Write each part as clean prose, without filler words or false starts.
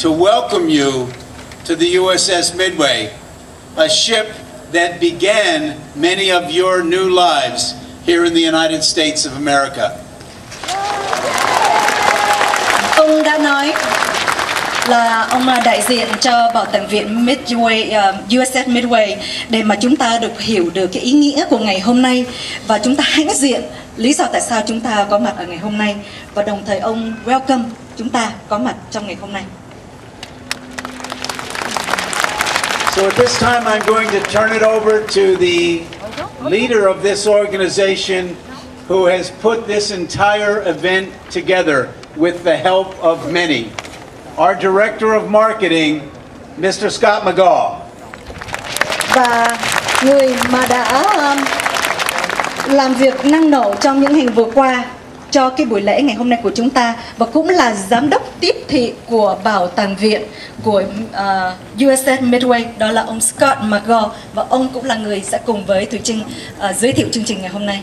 to welcome you to the USS Midway, a ship that began many of your new lives here in the United States of America. Ông đã nói là ông là đại diện cho Bảo tàng viện Midway, USS Midway, để mà chúng ta được hiểu được cái ý nghĩa của ngày hôm nay và chúng ta hãnh diện lý do tại sao chúng ta có mặt ở ngày hôm nay, và đồng thời ông welcome chúng ta có mặt trong ngày hôm nay. So at this time I'm going to turn it over to the leader of this organization who has put this entire event together with the help of many. Our Director of Marketing, Mr. Scott McGaw. Và người mà đã làm việc năng nổ trong những ngày vừa qua cho cái buổi lễ ngày hôm nay của chúng ta, và cũng là giám đốc tiếp thị của Bảo tàng viện của USS Midway, đó là ông Scott McGaw, và ông cũng là người sẽ cùng với Thùy Trinh giới thiệu chương trình ngày hôm nay.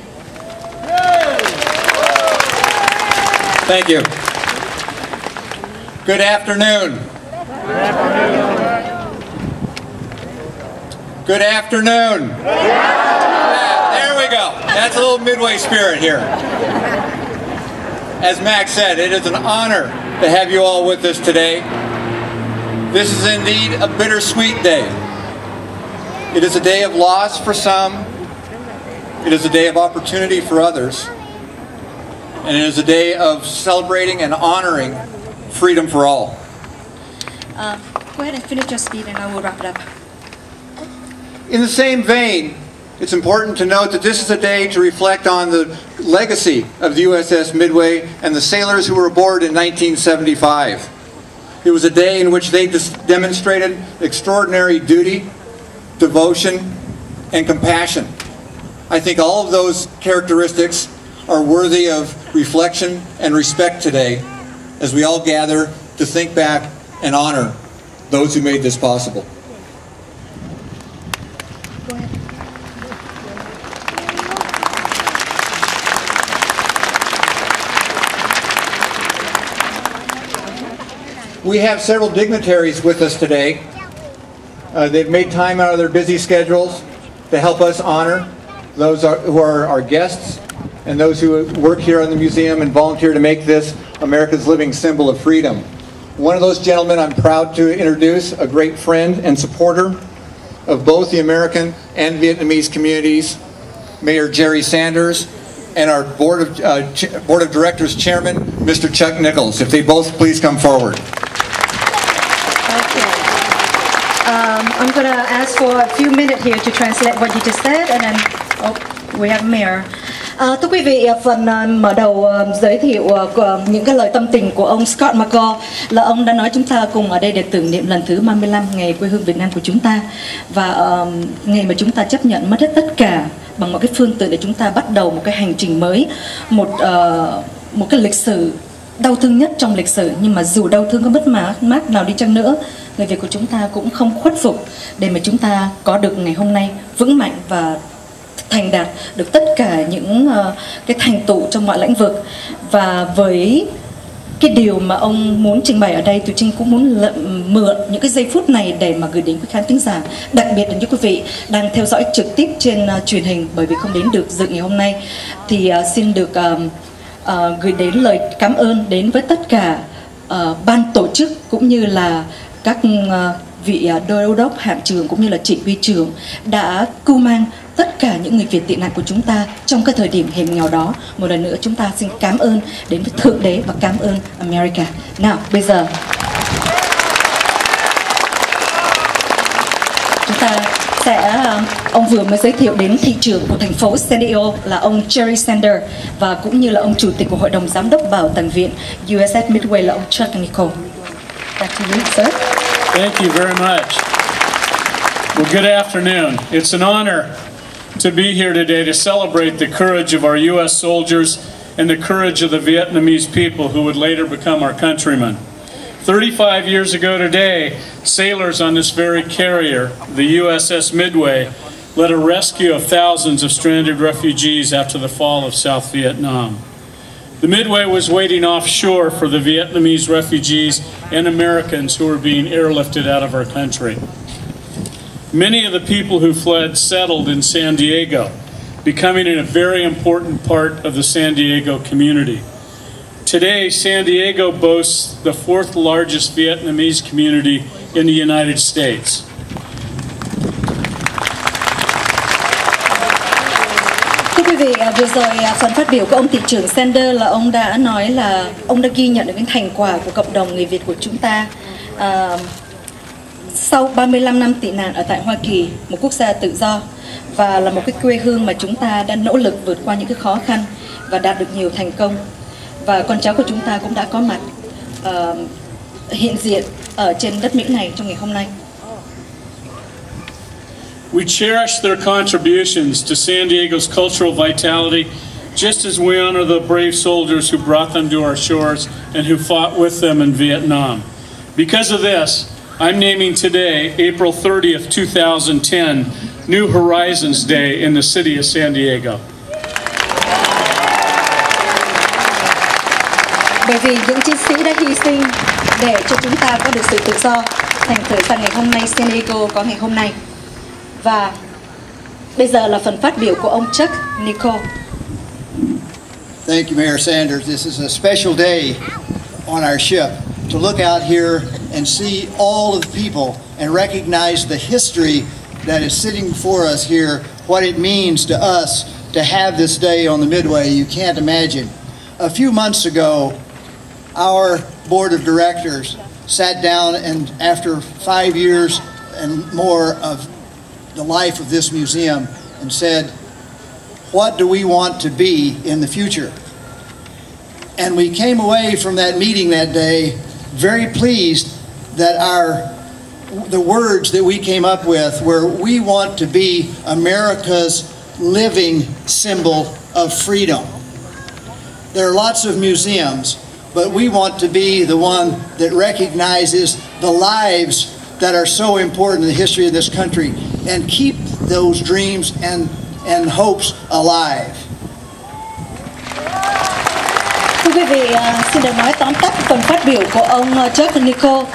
Thank you. Good afternoon. Good afternoon. Good afternoon. There we go. That's a little Midway spirit here. As Max said, it is an honor to have you all with us today. This is indeed a bittersweet day. It is a day of loss for some. It is a day of opportunity for others. And it is a day of celebrating and honoring freedom for all. Go ahead and finish your speech and I will wrap it up. In the same vein, it's important to note that this is a day to reflect on the legacy of the USS Midway and the sailors who were aboard in 1975. It was a day in which they demonstrated extraordinary duty, devotion, and compassion. I think all of those characteristics are worthy of reflection and respect today as we all gather to think back and honor those who made this possible. We have several dignitaries with us today. They've made time out of their busy schedules to help us honor those who are our guests and those who work here in the museum and volunteer to make this America's living symbol of freedom. One of those gentlemen I'm proud to introduce, a great friend and supporter of both the American and Vietnamese communities, Mayor Jerry Sanders, and our Board of Directors Chairman, Mr. Chuck Nichols. If they both please come forward. I'm going to ask for a few minutes here to translate what you just said, and then we have Mayor. Thưa quý vị, phần mở đầu giới thiệu những cái lời tâm tình của ông Scott McGaw là ông đã nói chúng ta cùng ở đây để tưởng niệm lần thứ 35 ngày quê hương Việt Nam của chúng ta, và ngày mà chúng ta chấp nhận mất hết tất cả bằng một cái phương tiện để chúng ta bắt đầu một cái hành trình mới, một cái lịch sử đau thương nhất trong lịch sử. Nhưng mà dù đau thương có mất mát nào đi chăng nữa, người Việt của chúng ta cũng không khuất phục để mà chúng ta có được ngày hôm nay vững mạnh và thành đạt được tất cả những cái thành tựu trong mọi lĩnh vực. Và với cái điều mà ông muốn trình bày ở đây, Thùy Trinh cũng muốn mượn những cái giây phút này để mà gửi đến quý khán thính giả, đặc biệt là những quý vị đang theo dõi trực tiếp trên truyền hình, bởi vì không đến được dự ngày hôm nay, thì xin được gửi đến lời cảm ơn đến với tất cả ban tổ chức cũng như là các vị đô đốc hạm trưởng cũng như là chỉ huy trưởng đã cưu mang tất cả những người Việt tị nạn của chúng ta trong cái thời điểm hiểm nghèo đó. Một lần nữa chúng ta xin cảm ơn đến với Thượng Đế và cảm ơn America. Nào bây giờ chúng ta sẽ ông vừa mới giới thiệu đến thị trưởng của thành phố San Diego là ông Jerry Sanders, và cũng như là ông chủ tịch của hội đồng giám đốc Bảo tàng viện USS Midway là ông Chuck Nichols. Back to you, sir. Thank you very much. Well, good afternoon. It's an honor to be here today to celebrate the courage of our U.S. soldiers and the courage of the Vietnamese people who would later become our countrymen. 35 years ago today, sailors on this very carrier, the USS Midway, led a rescue of thousands of stranded refugees after the fall of South Vietnam. The Midway was waiting offshore for the Vietnamese refugees and Americans who were being airlifted out of our country. Many of the people who fled settled in San Diego, becoming a very important part of the San Diego community. Today, San Diego boasts the 4th largest Vietnamese community in the United States. Thưa quý vị, vừa rồi phần phát biểu của ông thị trưởng Sanders là ông đã nói là ông đã ghi nhận được những thành quả của cộng đồng người Việt của chúng ta sau 35 năm tị nạn ở tại Hoa Kỳ, một quốc gia tự do và là một cái quê hương mà chúng ta đã nỗ lực vượt qua những cái khó khăn và đạt được nhiều thành công. Và con cháu của chúng ta cũng đã có mặt hiện diện ở trên đất Mỹ này trong ngày hôm nay. We cherish their contributions to San Diego's cultural vitality, just as we honor the brave soldiers who brought them to our shores and who fought with them in Vietnam. Because of this, I'm naming today, April 30th, 2010, New Horizons Day in the city of San Diego. Bởi vì những chiến sĩ đã hy sinh để cho chúng ta có được sự tự do, thành thử ra ngày hôm nay San Diego có ngày hôm nay. Và bây giờ là phần phát biểu của ông Chuck Nicole. Thank you, Mayor Sanders. This is a special day on our ship to look out here and see all of the people and recognize the history that is sitting before us here, what it means to us to have this day on the Midway. You can't imagine. A few months ago, our board of directors sat down and after 5 years and more of the life of this museum and said, what do we want to be in the future? And we came away from that meeting that day very pleased that the words that we came up with were, we want to be America's living symbol of freedom. There are lots of museums, but we want to be the one that recognizes the lives that are so important in the history of this country and keep those dreams and hopes alive. Thưa quý vị, xin được nói tóm tắt phần phát biểu của ông Chuck Nicole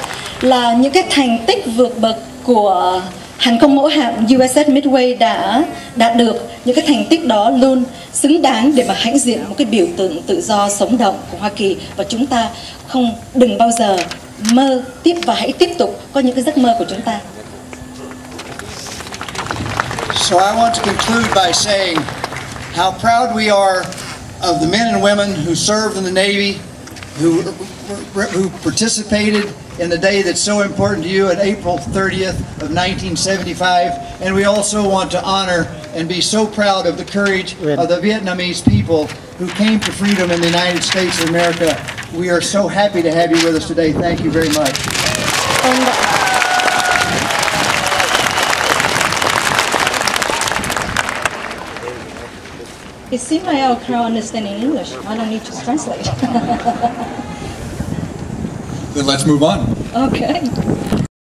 là những cái thành tích vượt bậc của hàng không mẫu hạm USS Midway đã đạt được. Những cái thành tích đó luôn xứng đáng để mà hãnh diện một cái biểu tượng tự do sống động của Hoa Kỳ, và chúng ta đừng bao giờ mơ tiếp và hãy tiếp tục có những cái giấc mơ của chúng ta. So I want to conclude by saying how proud we are of the men and women who served in the Navy, who participated in the day that's so important to you on April 30th of 1975. And we also want to honor and be so proud of the courage of the Vietnamese people who came to freedom in the United States of America. We are so happy to have you with us today. Thank you very much. It seems like our crowd understands English. I don't need to translate. Then let's move on. Okay.